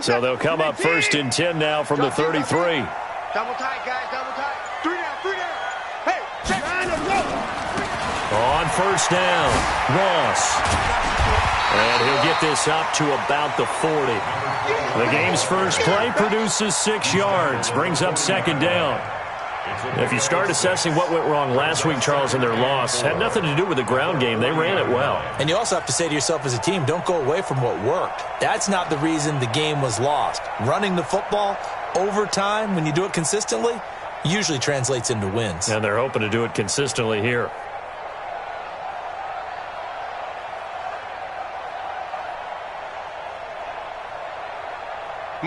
So they'll come up 1st and 10 now from the 33. Double tight, guys, double tight. 3 down. Hey, check. On 1st down, Ross. And he'll get this up to about the 40. The game's first play produces 6 yards, brings up 2nd down. If you start assessing what went wrong last week, Charles, in their loss, had nothing to do with the ground game. They ran it well. And you also have to say to yourself as a team, don't go away from what worked. That's not the reason the game was lost. Running the football over time, when you do it consistently, usually translates into wins. And they're hoping to do it consistently here.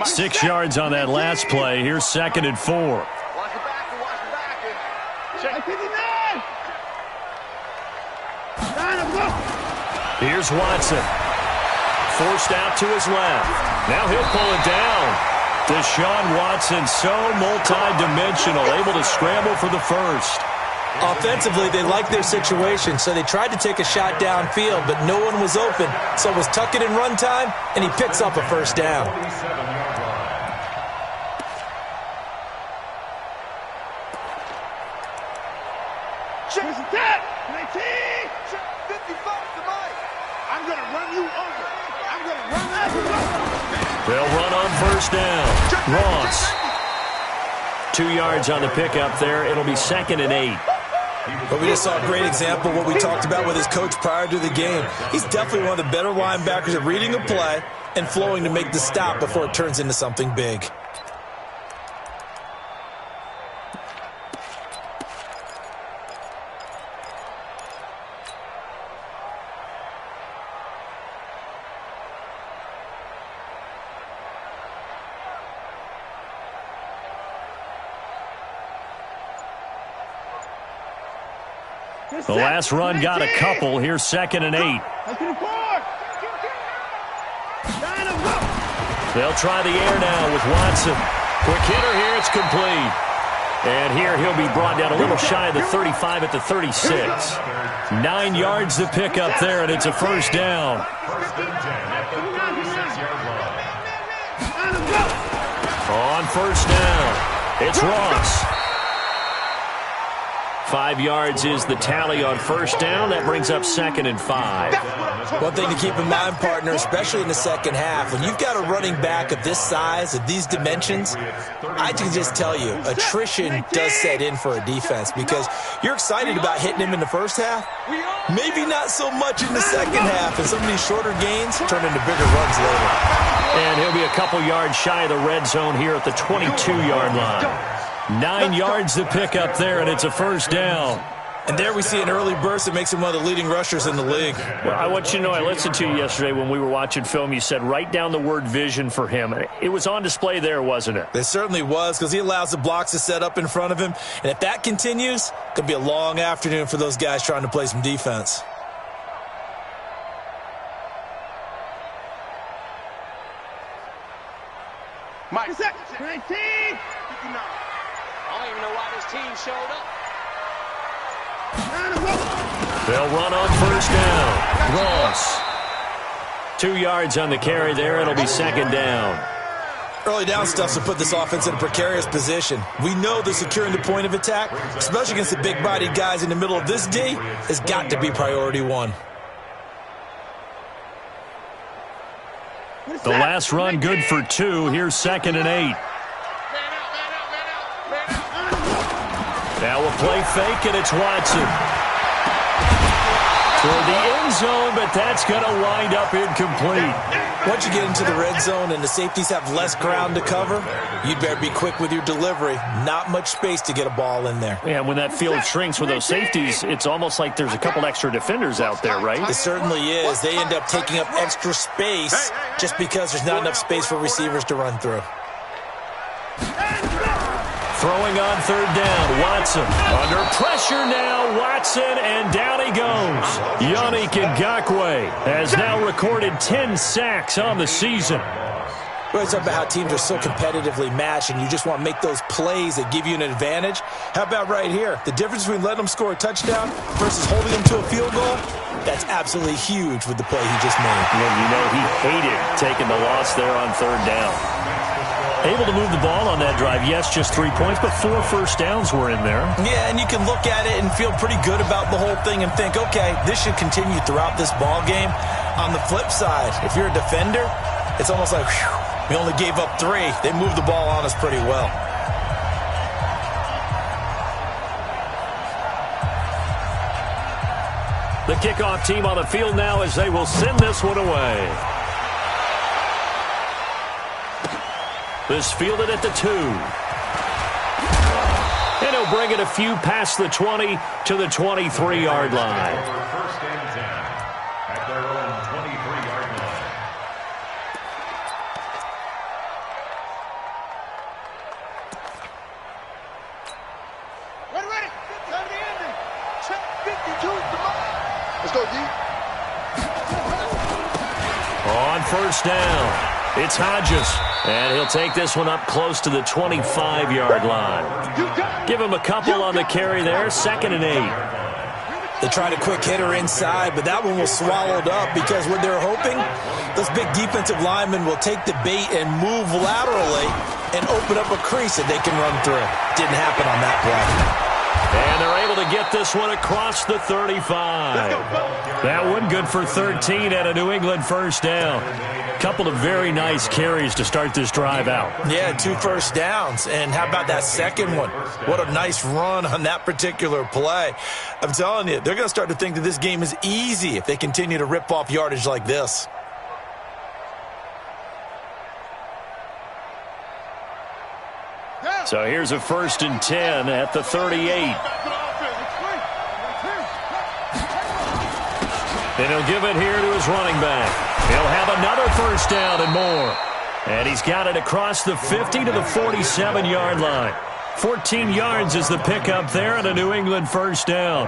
Six yards on that last play. Here's 2nd and 4. Watch the back. Check. Here's Watson. Forced out to his left. Now he'll pull it down. Deshaun Watson, so multi-dimensional, able to scramble for the first. Offensively, they liked their situation, so they tried to take a shot downfield, but no one was open. So it was tuck it in run time, and he picks up a 1st down. They'll run on 1st down. Ross. 2 yards on the pickup there. It'll be 2nd and 8. But we just saw a great example of what we talked about with his coach prior to the game. He's definitely one of the better linebackers at reading a play and flowing to make the stop before it turns into something big. The last run got a couple. Here's 2nd and 8. They'll try the air now with Watson. Quick hitter here. It's complete. And here he'll be brought down a little shy of the 35 at the 36. 9 yards to pick up there, and it's a 1st down. On 1st down, it's Ross. 5 yards is the tally on 1st down. That brings up 2nd and 5. One thing to keep in mind, partner, especially in the second half, when you've got a running back of this size, of these dimensions, I can just tell you, attrition does set in for a defense because you're excited about hitting him in the first half, maybe not so much in the second half, and some of these shorter gains turn into bigger runs later. And he'll be a couple yards shy of the red zone here at the 22-yard line. 9 yards to pick up there, and it's a 1st down. And there we see an early burst that makes him one of the leading rushers in the league. Well, I want you to know, I listened to you yesterday when we were watching film. You said write down the word vision for him. It was on display there, wasn't it? It certainly was, because he allows the blocks to set up in front of him. And if that continues, it could be a long afternoon for those guys trying to play some defense. Mike, 19. 59. I don't even know why this team showed up. They'll run on 1st down. Ross. 2 yards on the carry there. It'll be 2nd down. Early down stuff to put this offense in a precarious position. We know that securing the point of attack, especially against the big-bodied guys in the middle of this D, has got to be priority one. The last run good for 2. Here's 2nd and 8. Now a play fake, and it's Watson. For the end zone, but that's going to wind up incomplete. Once you get into the red zone and the safeties have less ground to cover, you'd better be quick with your delivery. Not much space to get a ball in there. Yeah, when that field shrinks with those safeties, it's almost like there's a couple extra defenders out there, right? It certainly is. They end up taking up extra space just because there's not enough space for receivers to run through. Throwing on 3rd down, Watson. Under pressure now, Watson, and down he goes. Yannick Ngakoue has now recorded 10 sacks on the season. We always talk about how teams are so competitively matched and you just want to make those plays that give you an advantage. How about right here? The difference between letting them score a touchdown versus holding them to a field goal, that's absolutely huge with the play he just made. Well, you know he hated taking the loss there on third down. Able to move the ball on that drive. Yes, just 3 points, but 4 first downs were in there. Yeah, and you can look at it and feel pretty good about the whole thing and think, okay, this should continue throughout this ball game. On the flip side, if you're a defender, it's almost like, whew, we only gave up 3. They moved the ball on us pretty well. The kickoff team on the field now as they will send this one away. This fielded at the 2. And he'll bring it a few past the 20 to the 23-yard line. First and 10 at their own 23-yard line. Ready. Time to end it. Check 52. Come on. Let's go, D. On first down, it's Hodges. And he'll take this one up close to the 25-yard line. Give him a couple on the carry there, 2nd and 8. They tried a quick hitter inside, but that one was swallowed up because what they're hoping, those big defensive linemen will take the bait and move laterally and open up a crease that they can run through. Didn't happen on that play. And they're able to get this one across the 35. That one good for 13 at a New England first down. Couple of very nice carries to start this drive out. Yeah, 2 first downs. And how about that second one? What a nice run on that particular play. I'm telling you, they're going to start to think that this game is easy if they continue to rip off yardage like this. So here's a 1st and 10 at the 38. And he'll give it here to his running back. He'll have another first down and more. And he's got it across the 50 to the 47-yard line. 14 yards is the pickup there and a New England first down.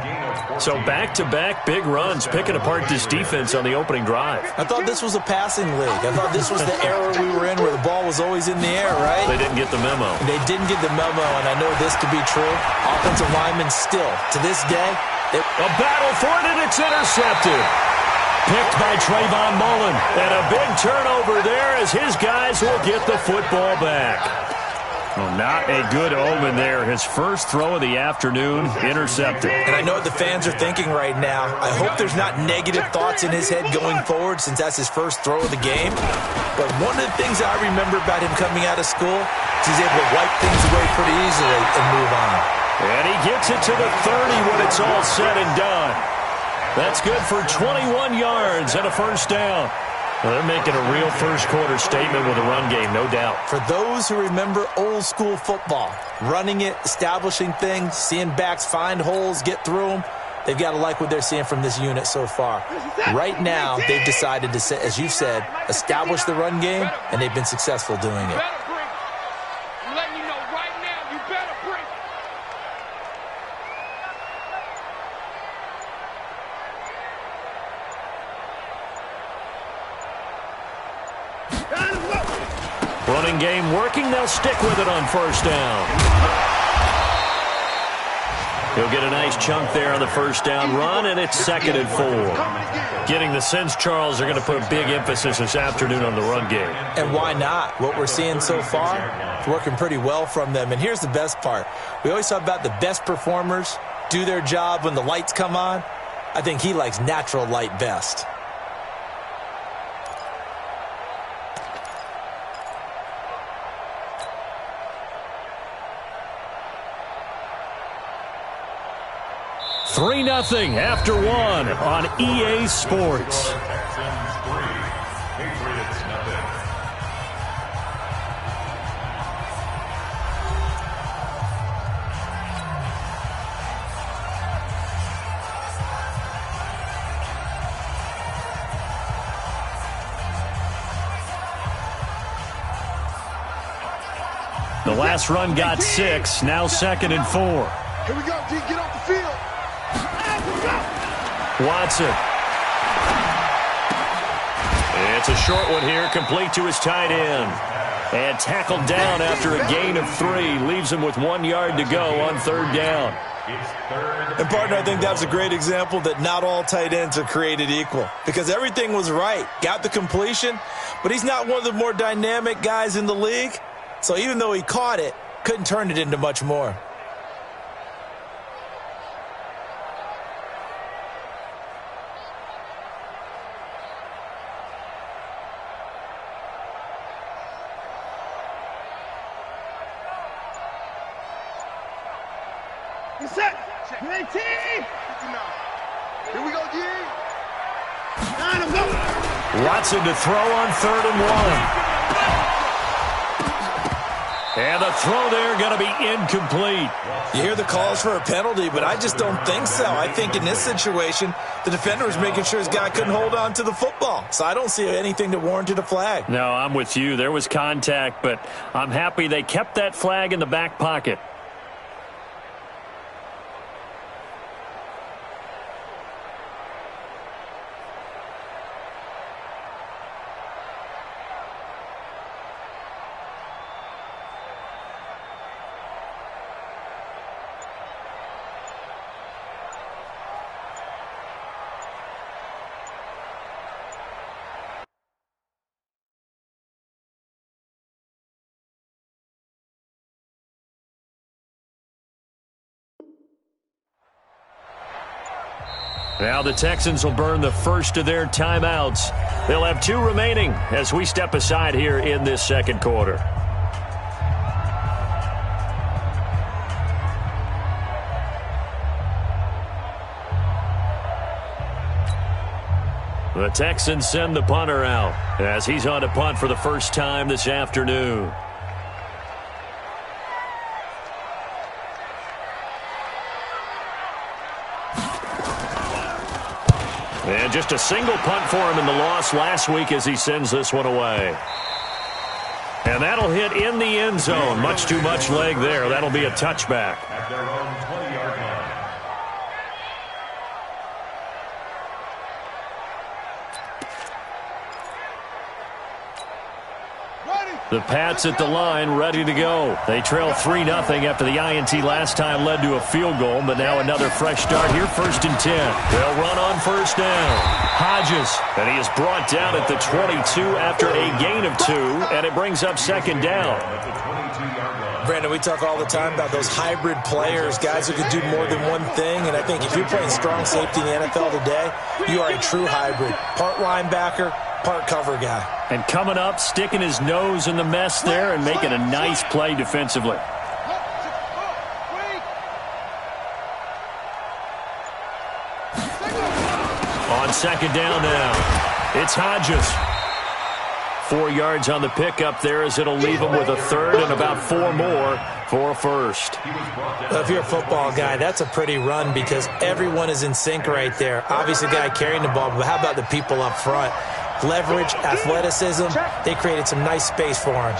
So back-to-back big runs, picking apart this defense on the opening drive. I thought this was a passing league. I thought this was the era we were in where the ball was always in the air, right? They didn't get the memo. They didn't get the memo, and I know this to be true. Offensive linemen still, to this day, a battle for it, and it's intercepted. Picked by Trayvon Mullen. And a big turnover there as his guys will get the football back. Well, not a good omen there. His first throw of the afternoon, intercepted. And I know what the fans are thinking right now. I hope there's not negative thoughts in his head going forward since that's his first throw of the game. But one of the things I remember about him coming out of school is he's able to wipe things away pretty easily and move on. And he gets it to the 30 when it's all said and done. That's good for 21 yards and a first down. Well, they're making a real first-quarter statement with a run game, no doubt. For those who remember old-school football, running it, establishing things, seeing backs find holes, get through them, they've got to like what they're seeing from this unit so far. Right now, they've decided to, as you said, establish the run game, and they've been successful doing it. I'm letting you know right now, you better bring. Running game working. They'll stick with it on first down. He'll get a nice chunk there on the first down run, and it's 2nd and 4. Getting the sense, Charles, they're going to put a big emphasis this afternoon on the run game. And why not? What we're seeing so far, it's working pretty well from them. And here's the best part. We always talk about the best performers do their job when the lights come on. I think he likes natural light best. Three 3-0 after one on EA Sports. Patriots nothing. The last run got 6, now 2nd and 4. Here we go, D. Get off the field. Watson. It's a short one here, complete to his tight end. And tackled down after a gain of 3. Leaves him with 1 yard to go on 3rd down. And, partner, I think that's a great example that not all tight ends are created equal, because everything was right. Got the completion, but he's not one of the more dynamic guys in the league. So even though he caught it, couldn't turn it into much more. Set. 19. Here we go, G. 9, go. Watson to throw on 3rd and 1. And the throw there going to be incomplete. You hear the calls for a penalty, but I just don't think so. I think in this situation, the defender was making sure his guy couldn't hold on to the football. So I don't see anything that warranted a flag. No, I'm with you. There was contact, but I'm happy they kept that flag in the back pocket. Now the Texans will burn the first of their timeouts. They'll have 2 remaining as we step aside here in this second quarter. The Texans send the punter out as he's on to punt for the first time this afternoon. And just a single punt for him in the loss last week as he sends this one away. And that'll hit in the end zone. Much too much leg there. That'll be a touchback. At their own 20-yard line. The Pats at the line, ready to go. They trail 3-0 after the INT last time led to a field goal, but now another fresh start here, 1st and 10. They'll run on 1st down. Hodges, and he is brought down at the 22 after a gain of 2, and it brings up 2nd down. Brandon, we talk all the time about those hybrid players, guys who can do more than one thing, and I think if you're playing strong safety in the NFL today, you are a true hybrid. Part linebacker, part cover guy. And coming up, sticking his nose in the mess there and making a nice play defensively. On 2nd down now, it's Hodges. 4 yards on the pickup there as it'll leave him with a 3rd and about 4 more for a 1st. Well, if you're a football guy, that's a pretty run because everyone is in sync right there. Obviously, the guy carrying the ball, but how about the people up front? Leverage, athleticism, they created some nice space for him.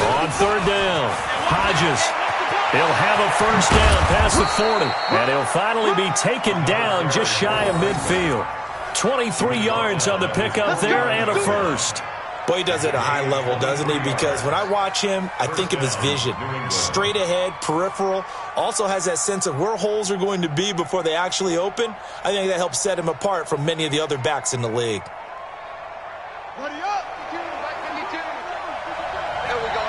On 3rd down, Hodges. He'll have a 1st down past the 40, and he'll finally be taken down just shy of midfield. 23 yards on the pickup there and a 1st. Boy, he does it at a high level, doesn't he? Because when I watch him, I think of his vision. Straight ahead, peripheral, also has that sense of where holes are going to be before they actually open. I think that helps set him apart from many of the other backs in the league. Ready up. Here we go.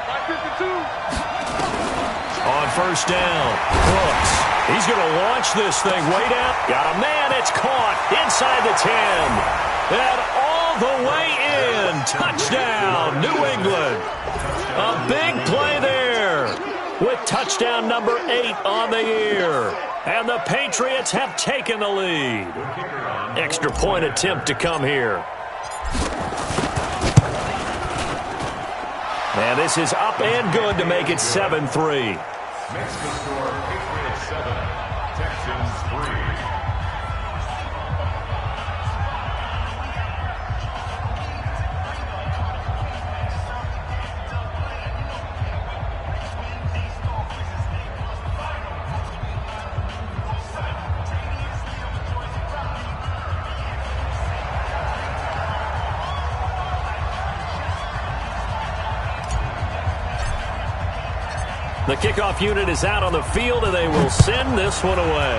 552. On 1st down, Brooks. He's going to launch this thing way down. Got a man. It's caught inside the 10. And all the way in. Touchdown, New England. A big play there with touchdown number 8 on the year. And the Patriots have taken the lead. Extra point attempt to come here. And this is up and good to make it 7-3. Makes the score Patriots 7, Texans 3. The kickoff unit is out on the field, and they will send this one away.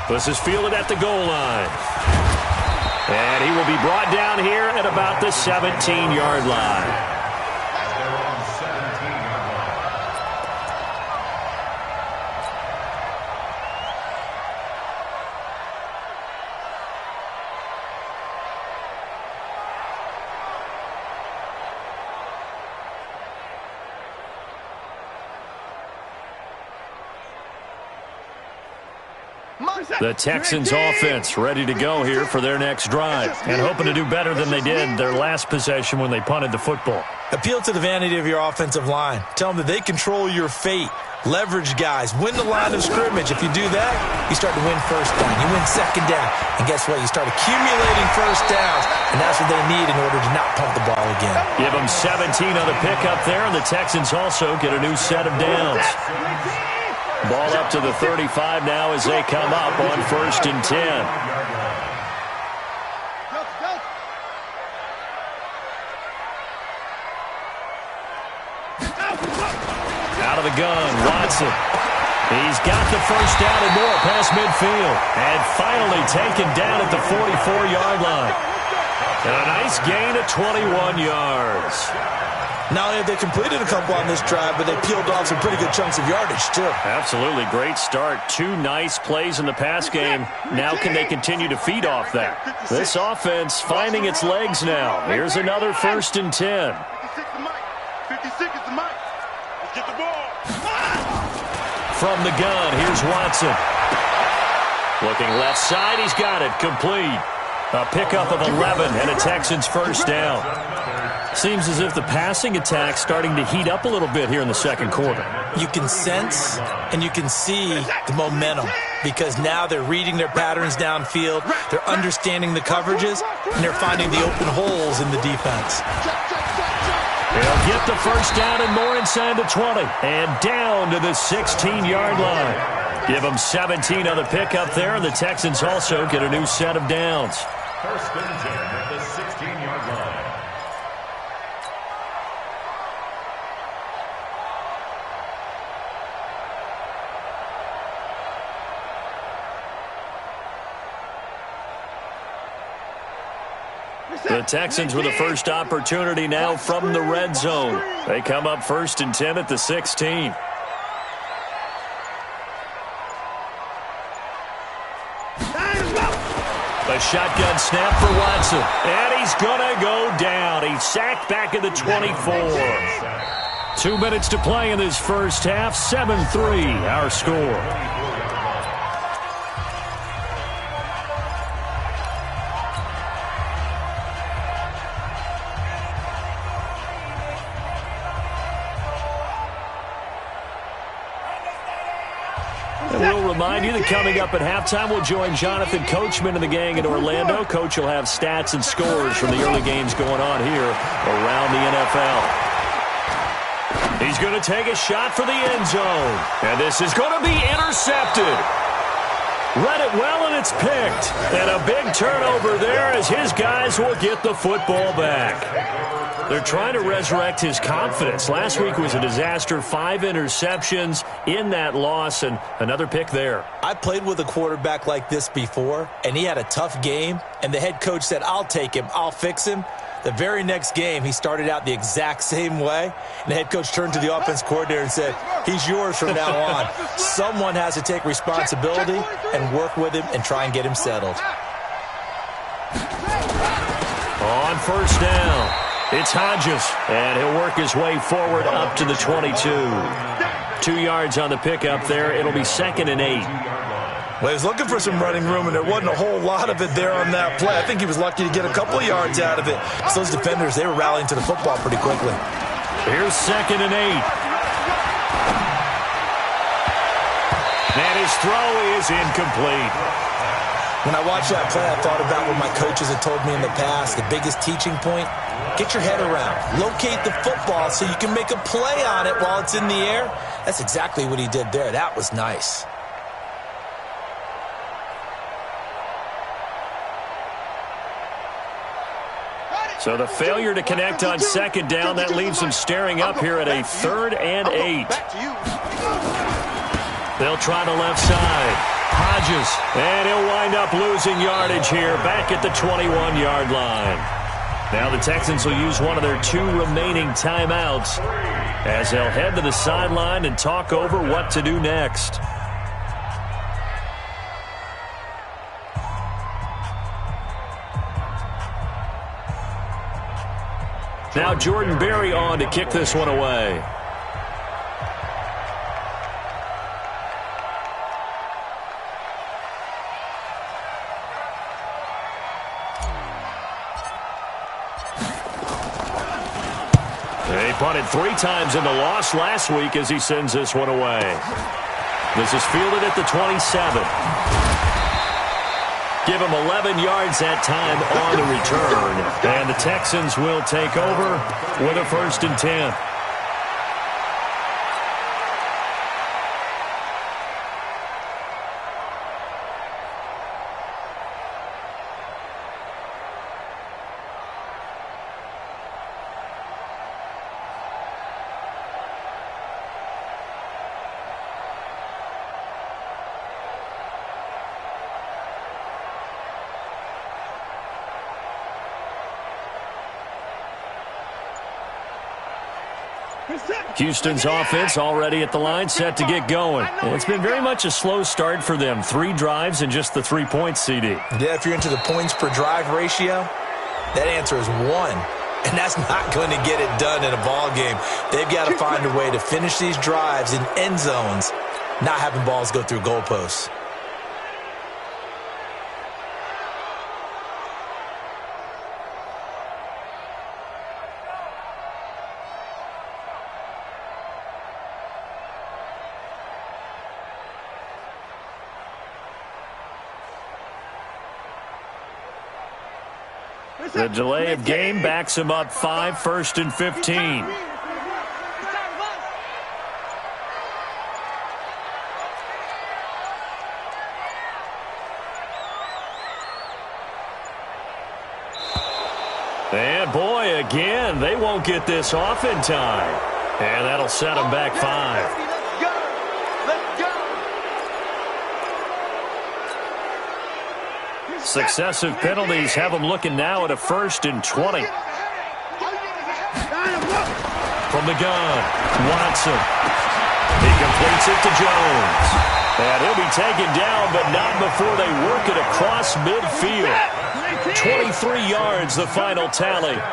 This is fielded at the goal line. And he will be brought down here at about the 17-yard line. The Texans offense ready to go here for their next drive and hoping to do better than they did their last possession when they punted the football. Appeal to the vanity of your offensive line. Tell them that they control your fate. Leverage guys. Win the line of scrimmage. If you do that, you start to win first down. You win second down. And guess what? You start accumulating first downs. And that's what they need in order to not punt the ball again. Give them 17 on the pickup there, and the Texans also get a new set of downs. Ball up to the 35 now as they come up on 1st and 10. Out of the gun, Watson. He's got the first down and more past midfield. And finally taken down at the 44-yard line. And a nice gain of 21 yards. Not only have they completed a couple on this drive, but they peeled off some pretty good chunks of yardage, too. Absolutely. Great start. 2 nice plays in the pass game. Now can they continue to feed off that? This offense finding its legs now. Here's another 1st and 10. 56 is the mic. Let's get the ball. From the gun, here's Watson. Looking left side, he's got it. Complete. A pickup of 11 and a Texans first down. Seems as if the passing attack's starting to heat up a little bit here in the second quarter. You can sense and you can see the momentum because now they're reading their patterns downfield, they're understanding the coverages, and they're finding the open holes in the defense. They'll get the first down and more inside the 20 and down to the 16-yard line. Give them 17 on the pickup there, and the Texans also get a new set of downs. 1st and 10 at the 16-yard line. The Texans with the first opportunity now from the red zone. They come up 1st and 10 at the 16. A shotgun snap for Watson. And he's going to go down. He's sacked back at the 24. 2 minutes to play in this first half. 7-3 our score. And we'll remind you that coming up at halftime, we'll join Jonathan Coachman and the gang in Orlando. Coach will have stats and scores from the early games going on here around the NFL. He's going to take a shot for the end zone. And this is going to be intercepted. Read it well, and it's picked. And a big turnover there as his guys will get the football back. They're trying to resurrect his confidence. Last week was a disaster. 5 interceptions in that loss, and another pick there. I played with a quarterback like this before, and he had a tough game, and the head coach said, I'll take him, I'll fix him. The very next game, he started out the exact same way, and the head coach turned to the offense coordinator and said, he's yours from now on. Someone has to take responsibility and work with him and try and get him settled. On first down, it's Hodges, and he'll work his way forward up to the 22. 2 yards on the pickup there. It'll be 2nd and 8. Well, he was looking for some running room, and there wasn't a whole lot of it there on that play. I think he was lucky to get a couple of yards out of it. So those defenders, they were rallying to the football pretty quickly. Here's 2nd and 8. And his throw is incomplete. When I watched that play, I thought about what my coaches had told me in the past. The biggest teaching point, get your head around. Locate the football so you can make a play on it while it's in the air. That's exactly what he did there. That was nice. So the failure to connect on second down, that leaves them staring up here at a 3rd and 8. They'll try the left side. Hodges, and he'll wind up losing yardage here back at the 21-yard line. Now the Texans will use one of their 2 remaining timeouts as they'll head to the sideline and talk over what to do next. Now Jordan Berry on to kick this one away. He punted 3 times in the loss last week as he sends this one away. This is fielded at the 27. Give him 11 yards that time on the return. And the Texans will take over with a 1st and 10. Houston's offense already at the line, set to get going. It's been very much a slow start for them. 3 drives and just the 3 points, CD. Yeah, if you're into the points per drive ratio, that answer is 1. And that's not going to get it done in a ball game. They've got to find a way to finish these drives in end zones, not having balls go through goalposts. The delay of game backs him up 5, 1st and 15. And boy, again, they won't get this off in time. And that'll set them back 5. Successive penalties have them looking now at a 1st and 20. From the gun, Watson. He completes it to Jones. And he'll be taken down, but not before they work it across midfield. 23 yards, the final tally. 1st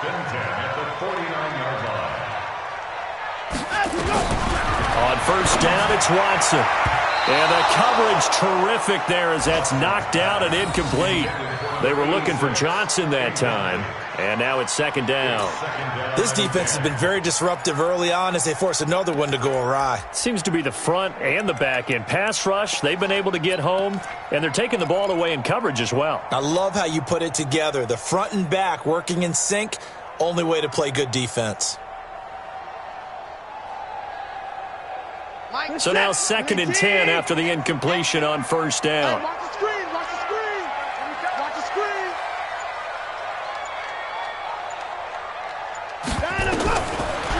and 10 at the 49-yard line. On 1st down, it's Watson. And the coverage terrific there as that's knocked down and incomplete. They were looking for Johnson that time. And now it's 2nd down. This defense has been very disruptive early on as they force another one to go awry. Seems to be the front and the back end. Pass rush, they've been able to get home, and they're taking the ball away in coverage as well. I love how you put it together. The front and back working in sync, only way to play good defense. So now 2nd and 10 after the incompletion on 1st down. Watch the screen, watch the screen. Watch the screen.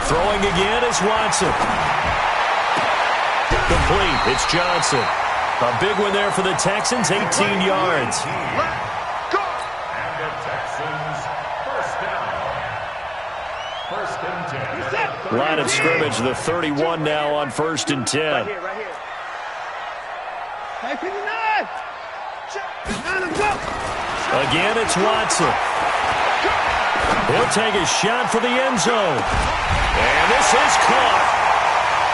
Throwing again is Watson. Complete. It's Johnson. A big one there for the Texans, 18 yards. And the Texans, 1st down. 1st and 10. Line of scrimmage, the 31 now on 1st and 10. Right here, right here. Hey, 59. Again, it's Watson. He'll take a shot for the end zone. And this is caught.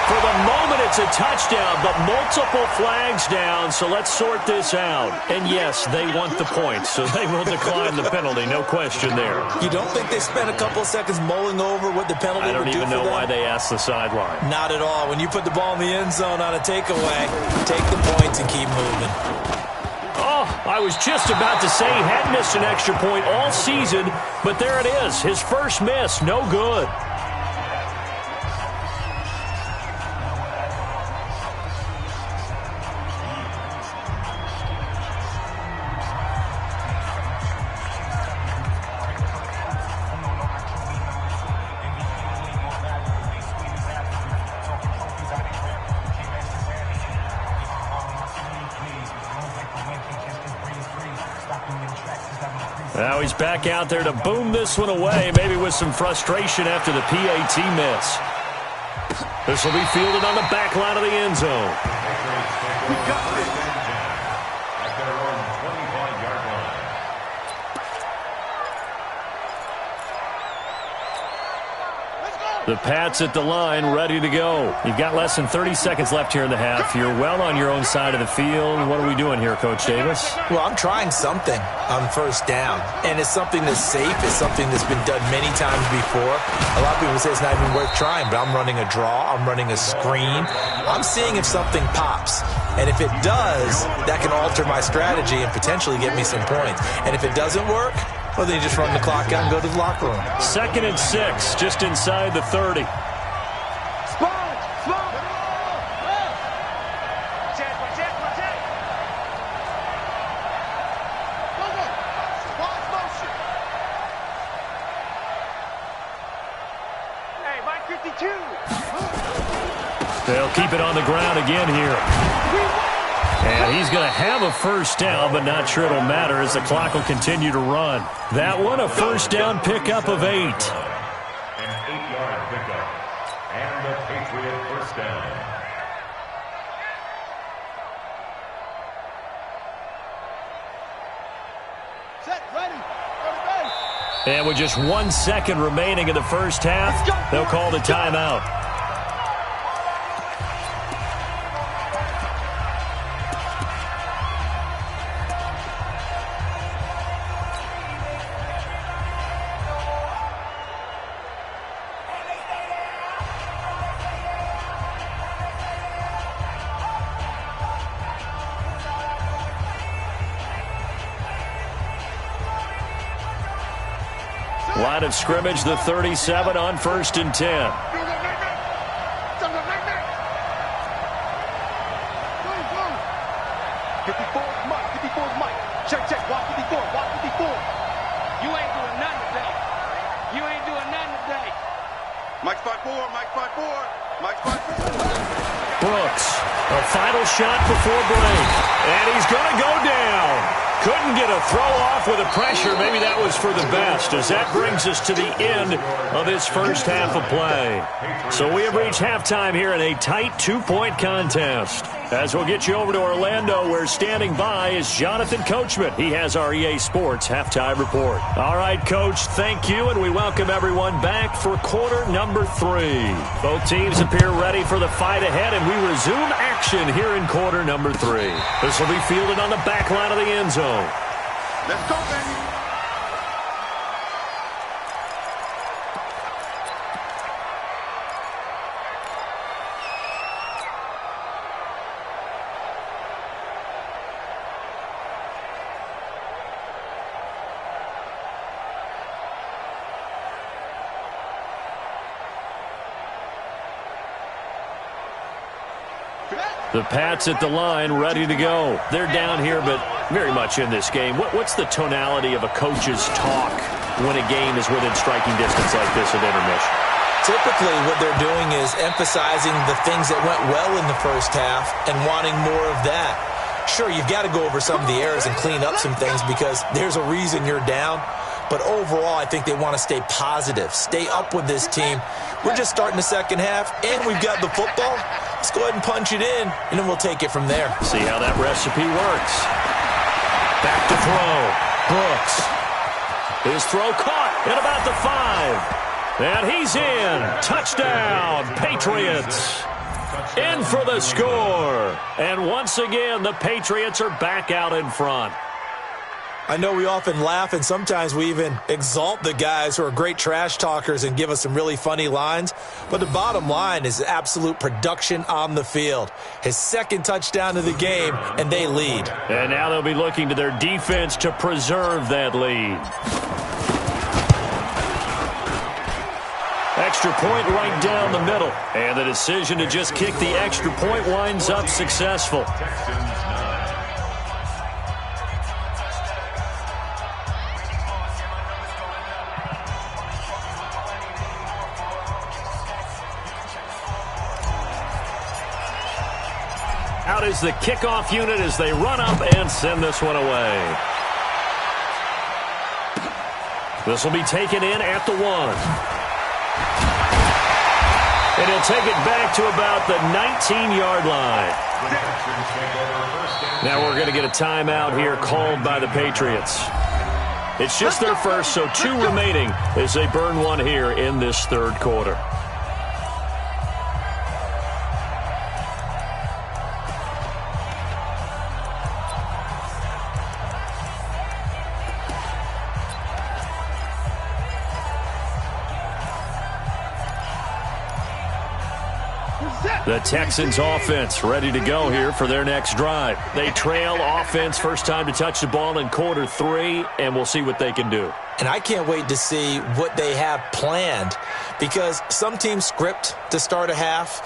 For the moment, it's a touchdown, but multiple flags down, so let's sort this out. And yes, they want the points, so they will decline the penalty, no question there. You don't think they spent a couple of seconds mulling over what the penalty would do for them? I don't even know why they asked the sideline. Not at all. When you put the ball in the end zone on a takeaway, take the points and keep moving. Oh, I was just about to say he had missed an extra point all season, but there it is. His first miss, no good. Now he's back out there to boom this one away, maybe with some frustration after the PAT miss. This will be fielded on the back line of the end zone. We got this. At their own 25-yard line. The Pats at the line, ready to go. You've got less than 30 seconds left here in the half. You're well on your own side of the field. What are we doing here, Coach Davis? Well, I'm trying something on first down, and it's something that's safe. It's something that's been done many times before. A lot of people say it's not even worth trying, but I'm running a draw. I'm running a screen. I'm seeing if something pops. And if it does, that can alter my strategy and potentially get me some points. And if it doesn't work, well, then you just run the clock out and go to the locker room. 2nd and 6, just inside the 30. Hey, Mike 52. They'll keep it on the ground again here. And he's going to have a first down, but not sure it'll matter as the clock will continue to run. That one, a first down pickup of 8. An 8-yard pickup. And the Patriot first down. Set, ready. Go to base. And with just 1 second remaining in the first half, they'll call the timeout. Line of scrimmage, the 37 on 1st and 10. Check, walk 54, walk 54. You ain't doing nothing today. You ain't doing nothing today. Mike 5-4, Mike 5-4, Mike 5-4. Brooks, a final shot before break. And he's going to go down. Couldn't get a throw off with the pressure. Maybe that was for the best, as that brings us to the end of this first half of play. So we have reached halftime here in a tight 2-point contest. As we'll get you over to Orlando, where standing by is Jonathan Coachman. He has our EA Sports halftime report. All right, Coach, thank you, and we welcome everyone back for quarter number 3. Both teams appear ready for the fight ahead, and we resume action here in quarter number 3. This will be fielded on the back line of the end zone. Let's go, baby. The Pats at the line, ready to go. They're down here, but very much in this game. What's the tonality of a coach's talk when a game is within striking distance like this at intermission? Typically, what they're doing is emphasizing the things that went well in the first half and wanting more of that. Sure, you've got to go over some of the errors and clean up some things because there's a reason you're down. But overall, I think they want to stay positive, stay up with this team. We're just starting the second half, and we've got the football. Let's go ahead and punch it in, and then we'll take it from there. See how that recipe works. Back to throw. Brooks. His throw caught at about the 5. And he's in. Touchdown, Patriots. In for the score. And once again, the Patriots are back out in front. I know we often laugh, and sometimes we even exalt the guys who are great trash talkers and give us some really funny lines. But the bottom line is absolute production on the field. His second touchdown of the game, and they lead. And now they'll be looking to their defense to preserve that lead. Extra point right down the middle. And the decision to just kick the extra point winds up successful. Out is the kickoff unit as they run up and send this one away. This will be taken in at the 1. And he'll take it back to about the 19-yard line. Now we're going to get a timeout here called by the Patriots. It's just their first, so 2 remaining as they burn one here in this third quarter. The Texans offense ready to go here for their next drive. They trail offense, first time to touch the ball in quarter 3, and we'll see what they can do. And I can't wait to see what they have planned, because some teams script to start a half.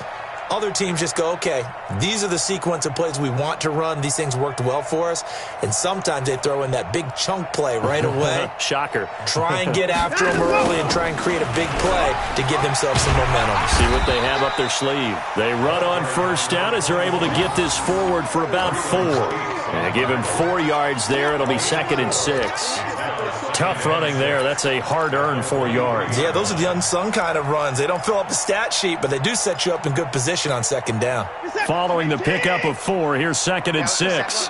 Other teams just go, okay, these are the sequence of plays we want to run. These things worked well for us. And sometimes they throw in that big chunk play right away. Shocker. Try and get after them early and try and create a big play to give themselves some momentum. See what they have up their sleeve. They run on first down as they're able to get this forward for about 4. And they give him 4 yards there. It'll be 2nd and 6. Tough running there. That's a hard-earned 4 yards. Yeah, those are the unsung kind of runs. They don't fill up the stat sheet, but they do set you up in good position on 2nd down. Following the pickup of 4, here's 2nd and 6.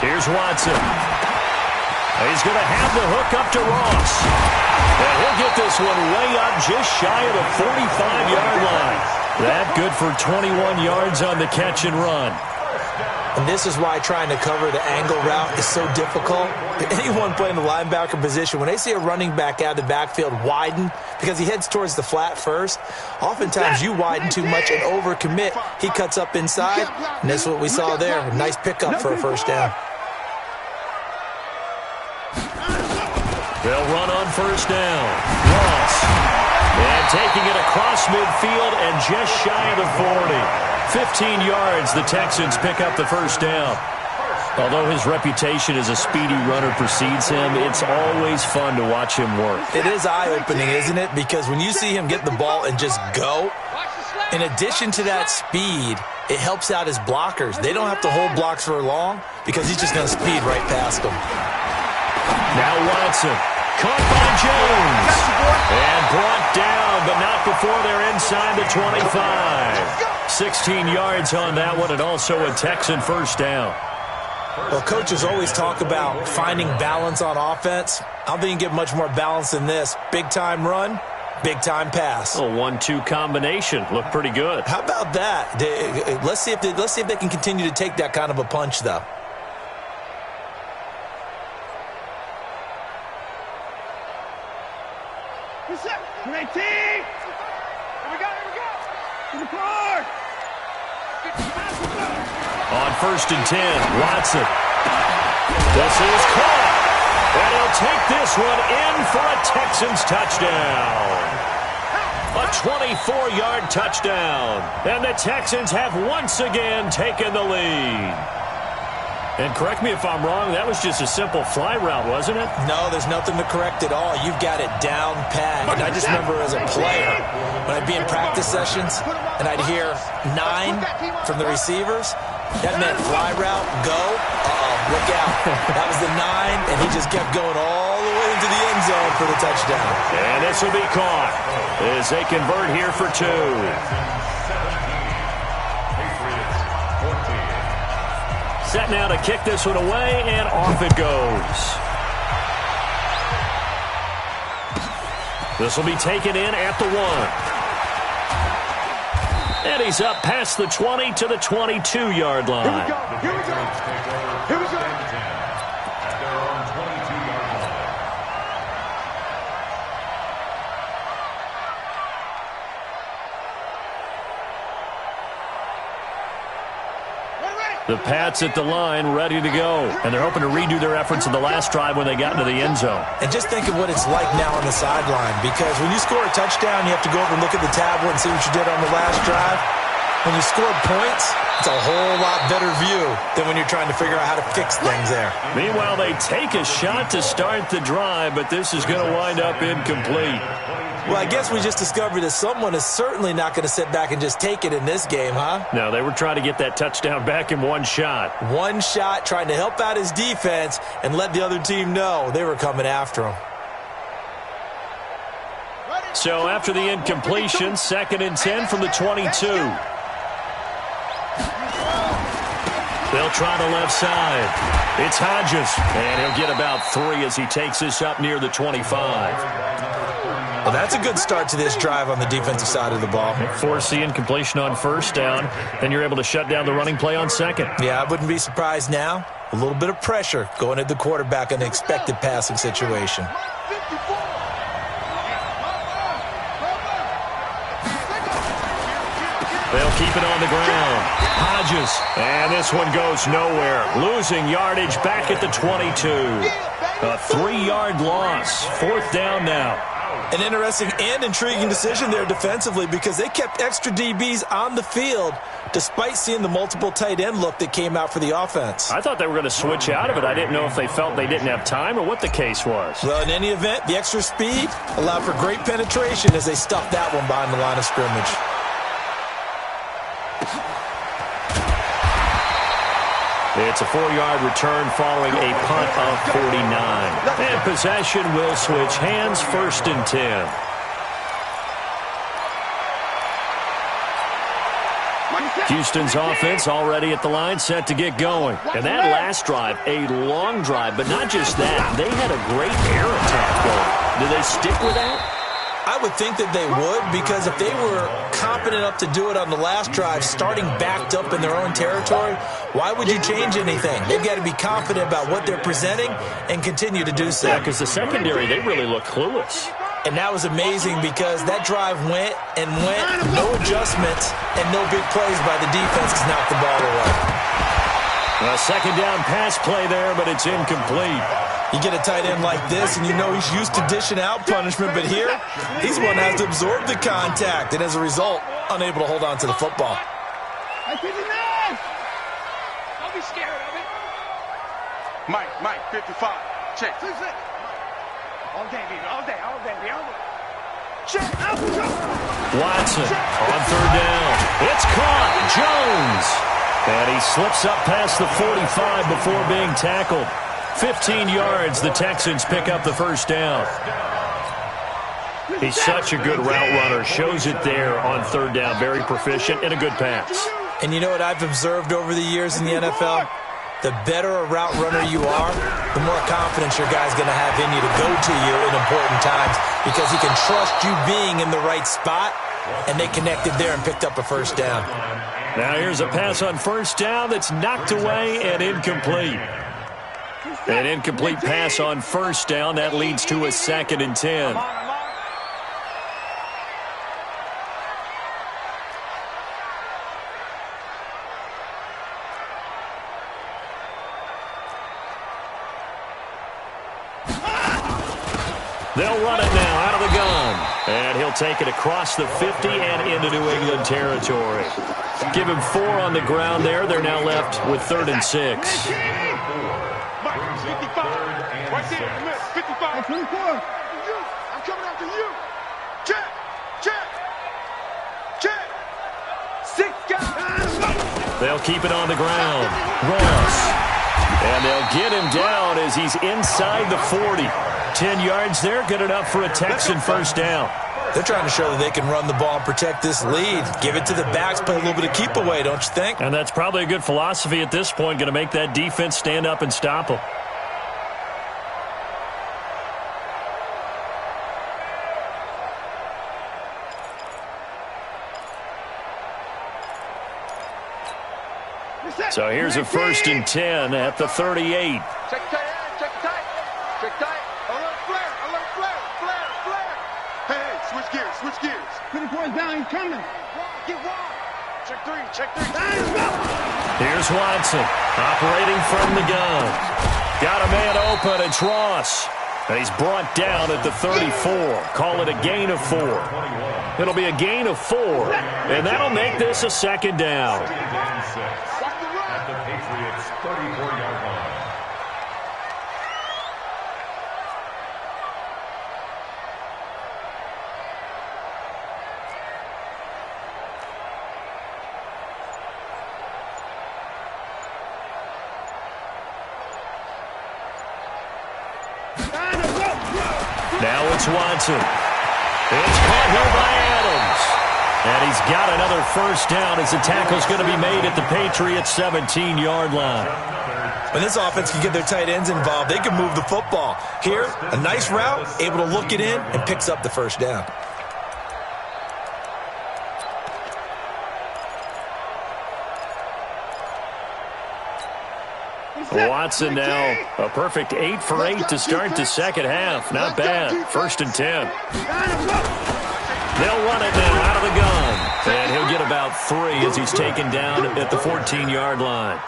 Here's Watson. He's going to have the hook up to Ross. And he'll get this one way up just shy of the 45-yard line. That good for 21 yards on the catch and run. And this is why trying to cover the angle route is so difficult. Anyone playing the linebacker position, when they see a running back out of the backfield widen, because he heads towards the flat first, oftentimes you widen too much and overcommit. He cuts up inside, and that's what we saw there. A nice pickup for a first down. They'll run on first down. Ross. And taking it across midfield and just shy of the 40. 15 yards, the Texans pick up the first down. Although his reputation as a speedy runner precedes him, it's always fun to watch him work. It is eye-opening, isn't it? Because when you see him get the ball and just go, in addition to that speed, it helps out his blockers. They don't have to hold blocks for long because he's just going to speed right past them. Now Watson. Caught by Jones. And brought down, but not before they're inside the 25. 16 yards on that one, and also a Texan first down. Well, coaches always talk about finding balance on offense. I don't think you can get much more balance than this. Big-time run, big-time pass. A 1-2 combination. Looked pretty good. How about that? Let's see if they can continue to take that kind of a punch, though. Great team! Here we go, here we go! To the floor! On 1st and 10, Watson. This is caught. And he'll take this one in for a Texans touchdown. A 24-yard touchdown. And the Texans have once again taken the lead. And correct me if I'm wrong, that was just a simple fly route, wasn't it? No, there's nothing to correct at all. You've got it down pat. And I just remember as a player, when I'd be in practice sessions and I'd hear 9 from the receivers, that meant fly route, go, look out. That was the 9, and he just kept going all the way into the end zone for the touchdown. And this will be caught as they convert here for 2. Set now to kick this one away, and off it goes. This will be taken in at the 1. And he's up past the 20 to the 22-yard line. Here we go, here we go, here we go. At their own 22-yard line. The Pats at the line, ready to go. And they're hoping to redo their efforts in the last drive when they got into the end zone. And just think of what it's like now on the sideline, because when you score a touchdown, you have to go over and look at the tablet and see what you did on the last drive. When you scored points, it's a whole lot better view than when you're trying to figure out how to fix things there. Meanwhile, they take a shot to start the drive, but this is going to wind up incomplete. Well, I guess we just discovered that someone is certainly not going to sit back and just take it in this game, huh? No, they were trying to get that touchdown back in one shot. One shot, trying to help out his defense and let the other team know they were coming after him. So after the incompletion, 2nd and 10 from the 22. They'll try the left side. It's Hodges, and he'll get about 3 as he takes this up near the 25. Well, that's a good start to this drive on the defensive side of the ball. Force the incompletion on 1st down, then you're able to shut down the running play on 2nd. Yeah, I wouldn't be surprised now. A little bit of pressure going at the quarterback in the expected passing situation. They'll keep it on the ground. Hodges, and this one goes nowhere. Losing yardage back at the 22. A 3-yard loss. 4th down now. An interesting and intriguing decision there defensively because they kept extra DBs on the field despite seeing the multiple tight end look that came out for the offense. I thought they were going to switch out of it. I didn't know if they felt they didn't have time or what the case was. Well, in any event, the extra speed allowed for great penetration as they stuffed that one behind the line of scrimmage. It's a 4-yard return following a punt of 49. And possession will switch hands, 1st and 10. Houston's offense already at the line, set to get going. And that last drive, a long drive, but not just that. They had a great air attack going. Do they stick with that? I would think that they would because if they were competent enough to do it on the last drive, starting backed up in their own territory, why would you change anything? They've got to be confident about what they're presenting and continue to do so. Yeah, because the secondary, they really look clueless. And that was amazing because that drive went and went, no adjustments and no big plays by the defense to knock the ball away. A 2nd down pass play there, but it's incomplete. You get a tight end like this, and you know he's used to dishing out punishment, but here, he's the one that has to absorb the contact, and as a result, unable to hold on to the football. Don't be scared of it. Mike, 55. Check. All day, baby. All day. Check. Watson on 3rd down. It's caught. Jones. And he slips up past the 45 before being tackled. 15 yards, the Texans pick up the 1st down. He's such a good route runner. Shows it there on 3rd down. Very proficient and a good pass. And you know what I've observed over the years in the NFL? The better a route runner you are, the more confidence your guy's going to have in you to go to you in important times because he can trust you being in the right spot, and they connected there and picked up a 1st down. Now here's a pass on 1st down that's knocked away and incomplete. An incomplete pass on 1st down. That leads to a 2nd and 10. They'll run it now out of the gun. And he'll take it across the 50 and into New England territory. Give him 4 on the ground there. They're now left with 3rd and 6. 55. Right there. 55. 24. I'm coming after you. Check. 6 guys. They'll keep it on the ground. Ross. And they'll get him down as he's inside the 40. 10 yards there, good enough for a Texan 1st down. They're trying to show that they can run the ball and protect this lead. Give it to the backs, play a little bit of keep away, don't you think? And that's probably a good philosophy at this point, going to make that defense stand up and stop them. So here's a 1st and 10 at the 38. Check tight. Alert flare. Hey, switch gears. 24 down, he's coming. Get wide. Check 3. Here's Watson, operating from the gun. Got a man open, it's Ross. And he's brought down at the 34. Call it a gain of 4. It'll be a gain of 4, and that'll make this a 2nd down. At the Patriots' 34-yard line. Now it's Watson. It's caught here by Adams. And he's got another first down as the tackle's going to be made at the Patriots' 17-yard line. When this offense can get their tight ends involved, they can move the football. Here, a nice route, able to look it in, and picks up the first down. Watson now a perfect 8 for 8 to start the second half. Not bad. 1st and 10. They'll run it now out of the gun. And he'll get about 3 as he's taken down at the 14-yard line.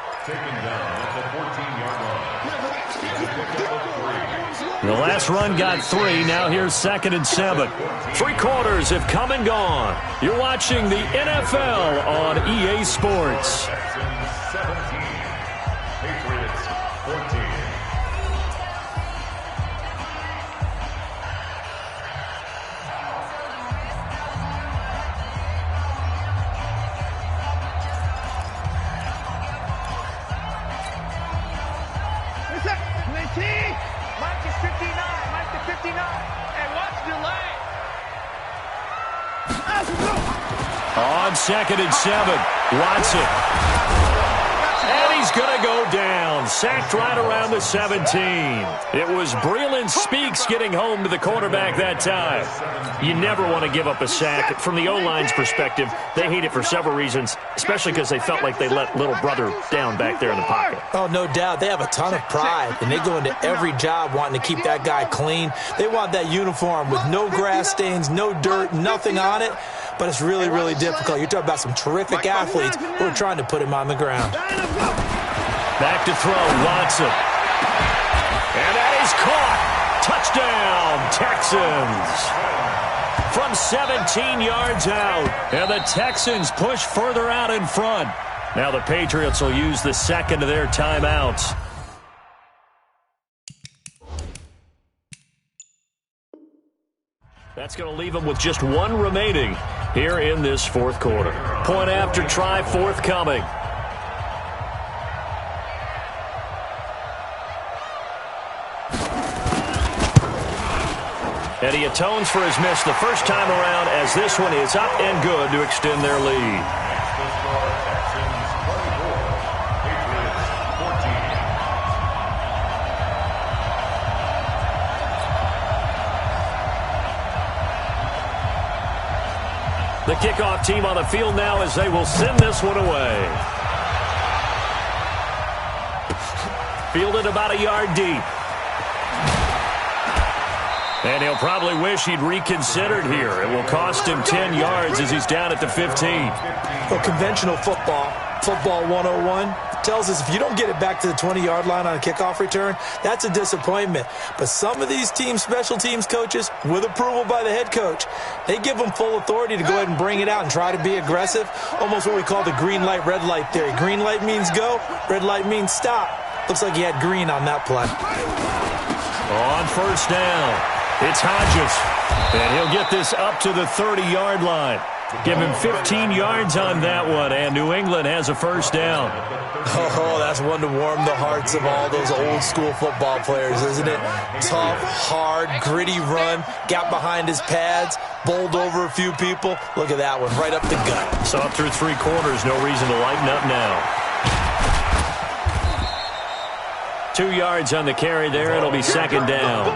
The last run got 3. Now here's 2nd and 7. 3 quarters have come and gone. You're watching the NFL on EA Sports. On 2nd and 7, Watson. And he's going to go down. Sacked right around the 17. It was Breeland Speaks getting home to the quarterback that time. You never want to give up a sack. From the O-line's perspective, they hate it for several reasons, especially because they felt like they let little brother down back there in the pocket. Oh, no doubt. They have a ton of pride, and they go into every job wanting to keep that guy clean. They want that uniform with no grass stains, no dirt, nothing on it. But it's really, really difficult. You're talking about some terrific athletes who are trying to put him on the ground. Back to throw, Watson. And that is caught. Touchdown, Texans. From 17 yards out. And the Texans push further out in front. Now the Patriots will use the second of their timeouts. That's going to leave them with just 1 remaining here in this 4th quarter. Point after try forthcoming. And he atones for his miss the first time around as this one is up and good to extend their lead. The kickoff team on the field now as they will send this one away. Fielded about a yard deep. And he'll probably wish he'd reconsidered here. It will cost him 10 yards as he's down at the 15. Well, conventional football 101, tells us if you don't get it back to the 20-yard line on a kickoff return, that's a disappointment. But some of these team special teams coaches, with approval by the head coach, they give them full authority to go ahead and bring it out and try to be aggressive, almost what we call the green light, red light theory. Green light means go, red light means stop. Looks like he had green on that play. On 1st down, it's Hodges, and he'll get this up to the 30-yard line. Give him 15 yards on that one, and New England has a 1st down. Oh, that's one to warm the hearts of all those old-school football players, isn't it? Tough, hard, gritty run, got behind his pads, bowled over a few people. Look at that one, right up the gut. So up through 3 quarters, no reason to lighten up now. 2 yards on the carry there. It'll be 2nd down.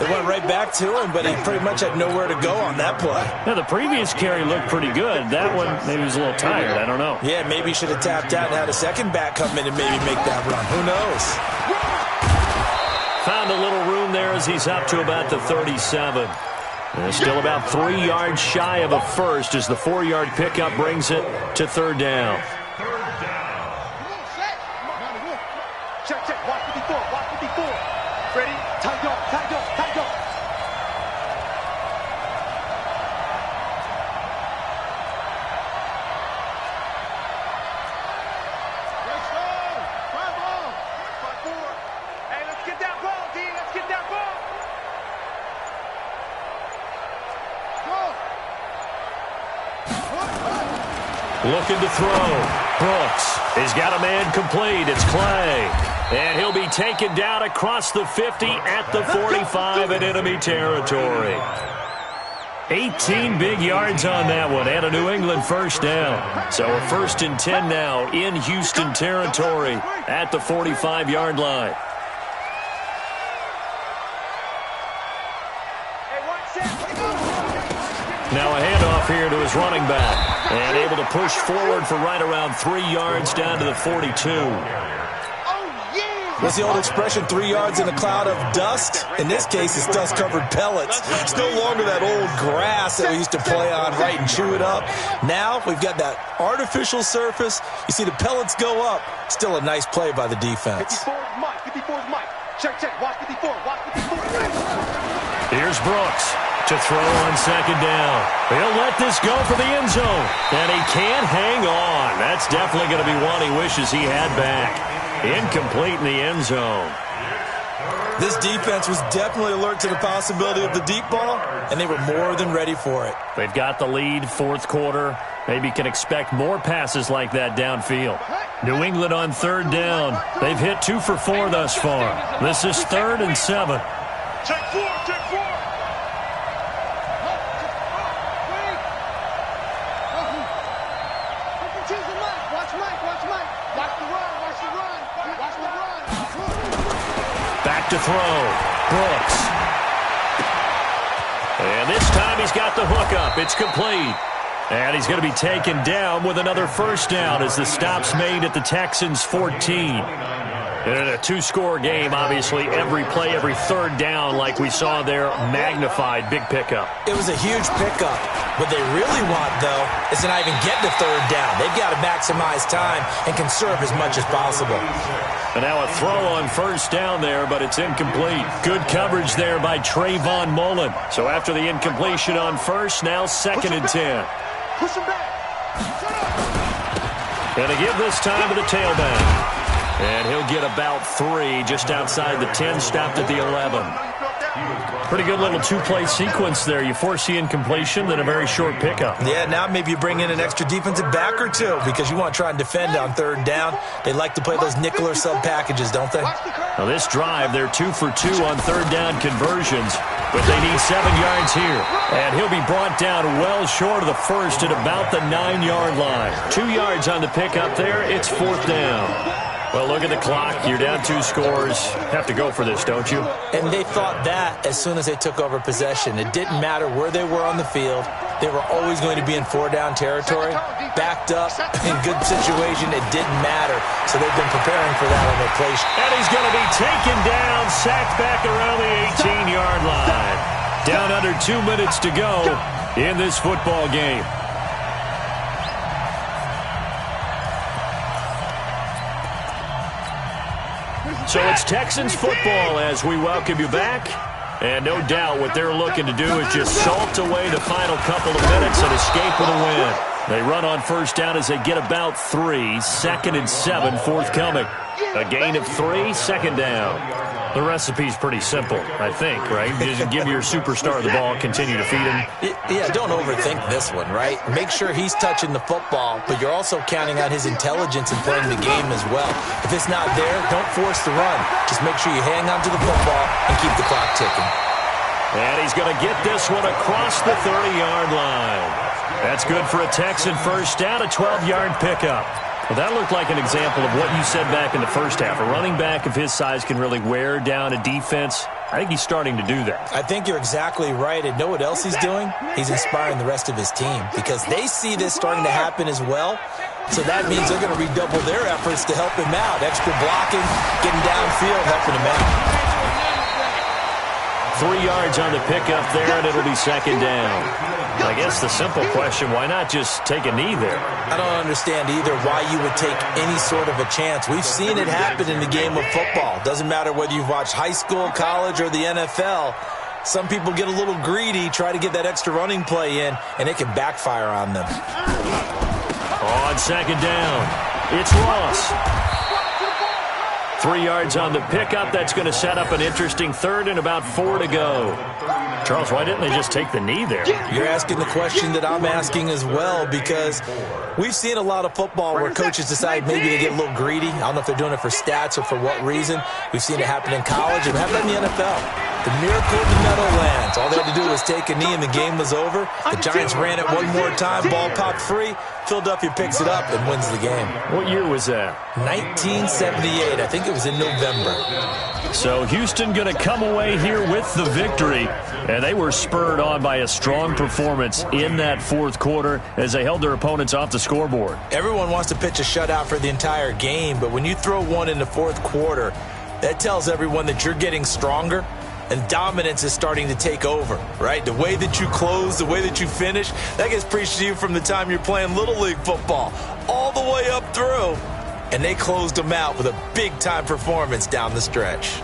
They went right back to him, but he pretty much had nowhere to go on that play. Yeah, the previous carry looked pretty good. That one, maybe he was a little tired. I don't know. Yeah, maybe he should have tapped out and had a second back come in and maybe make that run. Who knows? Found a little room there as he's up to about the 37. And still about 3 yards shy of a first as the 4-yard pickup brings it to 3rd down. Check. Watch 54. Ready? Tight go. Let's go. 5-0. 5-4. Hey, let's get that ball, D. Let's get that ball. Looking to throw. Brooks. He's got a man complete. It's Clay. And he'll be be taken down across the 50 at the 45 in enemy territory. 18 big yards on that one and a New England first down. So a 1st and 10 now in Houston territory at the 45-yard line. Now a handoff here to his running back. And able to push forward for right around 3 yards down to the 42. What's the old expression, 3 yards in a cloud of dust? In this case, it's dust-covered pellets. It's no longer that old grass that we used to play on, right, and chew it up. Now we've got that artificial surface. You see the pellets go up. Still a nice play by the defense. 54 is Mike. 54 is Mike. Check. Watch 54. Watch 54. Here's Brooks to throw on 2nd down. He'll let this go for the end zone. And he can't hang on. That's definitely going to be one he wishes he had back. Incomplete in the end zone. This defense was definitely alert to the possibility of the deep ball, and they were more than ready for it. They've got the lead, 4th quarter. Maybe can expect more passes like that downfield. New England on 3rd down. They've hit 2 for 4 thus far. This is 3rd and 7. Check 4. Back to throw. Brooks. And this time he's got the hook up. It's complete. And he's going to be taken down with another first down as the stop's made at the Texans' 14. And in a 2-score game, obviously, every play, every 3rd down, like we saw there, magnified. Big pickup. It was a huge pickup. What they really want, though, is to not even get to 3rd down. They've got to maximize time and conserve as much as possible. And now a throw on 1st down there, but it's incomplete. Good coverage there by Trayvon Mullen. So after the incompletion on 1st, now 2nd and 10. Push him back. And to give this time to the tailback. And he'll get about 3 just outside the 10, stopped at the 11. Pretty good little 2-play sequence there. You force the incompletion, then a very short pickup. Yeah, now maybe you bring in an extra defensive back or 2 because you want to try and defend on 3rd down. They like to play those nickel or sub packages, don't they? Now this drive, they're 2 for 2 on 3rd down conversions, but they need 7 yards here. And he'll be brought down well short of the 1st at about the 9-yard line. 2 yards on the pickup there. It's 4th down. Well, look at the clock. You're down 2 scores. Have to go for this, don't you? And they thought that as soon as they took over possession. It didn't matter where they were on the field. They were always going to be in 4-down territory. Backed up, in good situation, it didn't matter. So they've been preparing for that on their play. And he's going to be taken down, sacked back around the 18-yard line. Down under 2 minutes to go in this football game. So it's Texans football as we welcome you back. And no doubt what they're looking to do is just salt away the final couple of minutes and escape with a win. They run on 1st down as they get about 3. 2nd and 7 forthcoming. A gain of 3, 2nd down. The recipe's pretty simple, I think, right? Just give your superstar the ball, continue to feed him. Yeah, don't overthink this one, right? Make sure he's touching the football, but you're also counting on his intelligence in playing the game as well. If it's not there, don't force the run. Just make sure you hang on to the football and keep the clock ticking. And he's going to get this one across the 30-yard line. That's good for a Texan first down, a 12-yard pickup. Well, that looked like an example of what you said back in the first half. A running back of his size can really wear down a defense. I think he's starting to do that. I think you're exactly right. And know what else he's doing? He's inspiring the rest of his team because they see this starting to happen as well. So that means they're going to redouble their efforts to help him out. Extra blocking, getting downfield, helping him out. 3 yards on the pickup there, and it'll be 2nd down. I guess the simple question, why not just take a knee there? I don't understand either why you would take any sort of a chance. We've seen it happen in the game of football. Doesn't matter whether you've watched high school, college, or the NFL. Some people get a little greedy, try to get that extra running play in, and it can backfire on them. On 2nd down, it's Ross. 3 yards on the pickup. That's going to set up an interesting third and about 4 to go. Charles, why didn't they just take the knee there? You're asking the question that I'm asking as well, because we've seen a lot of football where coaches decide maybe to get a little greedy. I don't know if they're doing it for stats or for what reason. We've seen it happen in college and happen in the NFL. The miracle of the Meadowlands. All they had to do was take a knee and the game was over. The Giants ran it one more time. Ball popped free. Philadelphia picks it up and wins the game. What year was that? 1978. I think it was in November. So Houston going to come away here with the victory. And they were spurred on by a strong performance in that fourth quarter as they held their opponents off the scoreboard. Everyone wants to pitch a shutout for the entire game, but when you throw one in the fourth quarter, that tells everyone that you're getting stronger and dominance is starting to take over, right? The way that you close, the way that you finish, that gets preached to you from the time you're playing Little League football all the way up through. And they closed them out with a big-time performance down the stretch.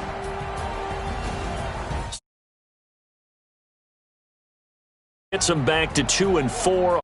Gets them back to 2-4.